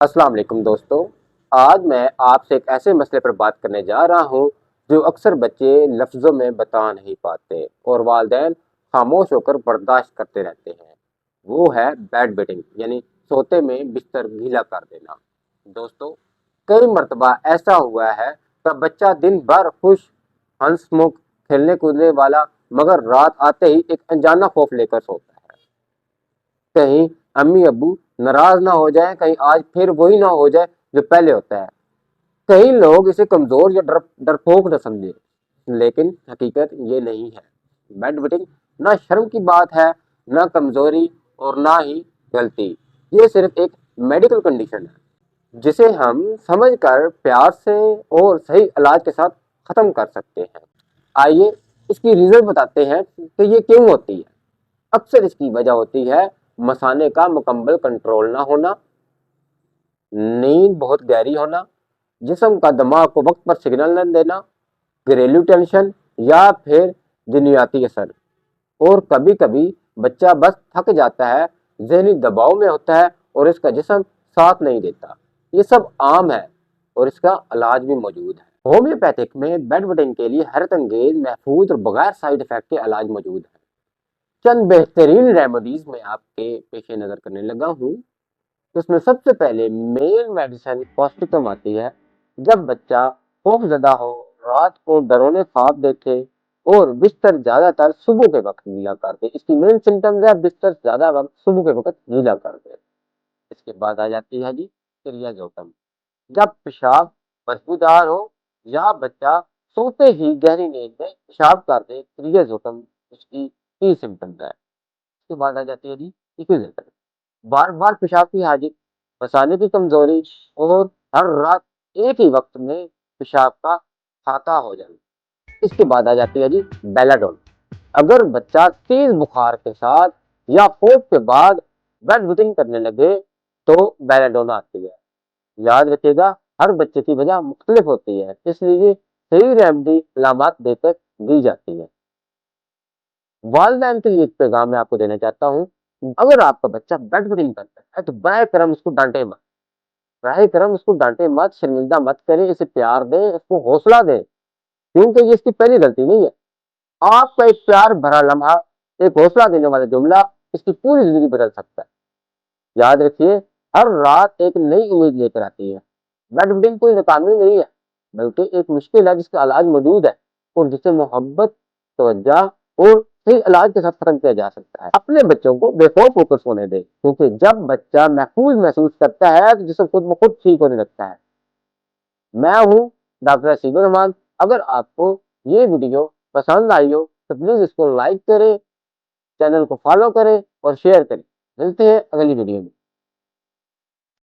السلام علیکم دوستو، آج میں آپ سے ایک ایسے مسئلے پر بات کرنے جا رہا ہوں جو اکثر بچے لفظوں میں بتا نہیں پاتے اور والدین خاموش ہو کر برداشت کرتے رہتے ہیں۔ وہ ہے بیڈ بیٹنگ، یعنی سوتے میں بستر گیلا کر دینا۔ دوستو، کئی مرتبہ ایسا ہوا ہے کہ بچہ دن بھر خوش ہنس مکھ کھیلنے کودنے والا، مگر رات آتے ہی ایک انجانا خوف لے کر سوتا ہے۔ کہیں امی ابو ناراض نہ ہو جائیں، کہیں آج پھر وہی نہ ہو جائے جو پہلے ہوتا ہے۔ کئی لوگ اسے کمزور یا ڈرپوک نہ سمجھے، لیکن حقیقت یہ نہیں ہے۔ بیڈ ویٹنگ نہ شرم کی بات ہے، نہ کمزوری اور نہ ہی غلطی۔ یہ صرف ایک میڈیکل کنڈیشن ہے جسے ہم سمجھ کر پیار سے اور صحیح علاج کے ساتھ ختم کر سکتے ہیں۔ آئیے اس کی ریزن بتاتے ہیں کہ یہ کیوں ہوتی ہے۔ اکثر اس کی وجہ ہوتی ہے مثانے کا مکمل کنٹرول نہ ہونا، نیند بہت گہری ہونا، جسم کا دماغ کو وقت پر سگنل نہ دینا، گھریلو ٹینشن یا پھر دنیاتی اثر، اور کبھی کبھی بچہ بس تھک جاتا ہے، ذہنی دباؤ میں ہوتا ہے اور اس کا جسم ساتھ نہیں دیتا۔ یہ سب عام ہے اور اس کا علاج بھی موجود ہے۔ ہومیوپیتھک میں بیڈ ویٹنگ کے لیے حیرت انگیز، محفوظ اور بغیر سائیڈ افیکٹ کے علاج موجود ہیں۔ چند بہترین ریمیڈیز میں آپ کے پیش نظر کرنے لگا ہوں۔ اس میں سب سے پہلے مین میڈیسن پوسٹکم آتی ہے۔ جب بچہ خوف زدہ ہو، رات کو ڈرونے خواب دیکھے اور بستر زیادہ تر صبح کے وقت گیلا کر دے، اس کی مین سمٹمز ہے بستر زیادہ وقت صبح کے وقت گیلا کر دے۔ اس کے بعد آ جاتی ہے کریا زوٹم۔ جب پیشاب بدبودار ہو یا بچہ سوتے ہی گہری نیند میں پیشاب کر دے، کریا زوٹم اس کی سمٹمز ہے۔ اس کے بعد آ جاتی ہے ایکویلیٹر۔ بار بار پیشاب کی حاجت، مثانے کی کمزوری اور ہر رات ایک ہی وقت میں پیشاب کا کھاتا ہو جانا۔ اس کے بعد آ جاتی ہے بیلاڈون۔ اگر بچہ تیز بخار کے ساتھ یا خوف کے بعد بیڈ ویٹنگ کرنے لگے تو بیلاڈون آتی ہے۔ یاد رکھیے گا، ہر بچے کی وجہ مختلف ہوتی ہے، اس لیے صحیح ریمیڈی علامات دے کر دی جاتی ہے۔ والدین کے لیے ایک پیغام میں آپ کو دینا چاہتا ہوں، اگر آپ کا بچہ بیڈ ویٹنگ کرتا ہے تو براہ کرم اس کو ڈانٹے مت، براہ کرم اس کو ڈانٹے مت، شرمندہ مت کریں، اسے پیار دیں، اس کو حوصلہ دیں، کیونکہ یہ اس کی پہلی غلطی نہیں ہے۔ آپ کا ایک پیار بھرا لمحہ، ایک حوصلہ دینے والا جملہ اس کی پوری زندگی بدل سکتا ہے۔ یاد رکھیے، ہر رات ایک نئی امید لے کر آتی ہے۔ بیڈ ویٹنگ کوئی ناکامی نہیں ہے، بلکہ ایک مشکل ہے جس کا علاج موجود ہے اور جسے محبت، توجہ اور صحیح علاج کے ساتھ ختم کیا جا سکتا ہے۔ اپنے بچوں کو بے خوف ہو کر سونے دیں، کیونکہ جب بچہ محفوظ محسوس کرتا ہے تو جسم خود بخود ٹھیک ہونے لگتا ہے۔ میں ہوں ڈاکٹر رشید الرحمان۔ اگر آپ کو یہ ویڈیو پسند آئی ہو تو پلیز اس کو لائک کریں، چینل کو فالو کریں اور شیئر کریں۔ ملتے ہیں اگلی ویڈیو میں۔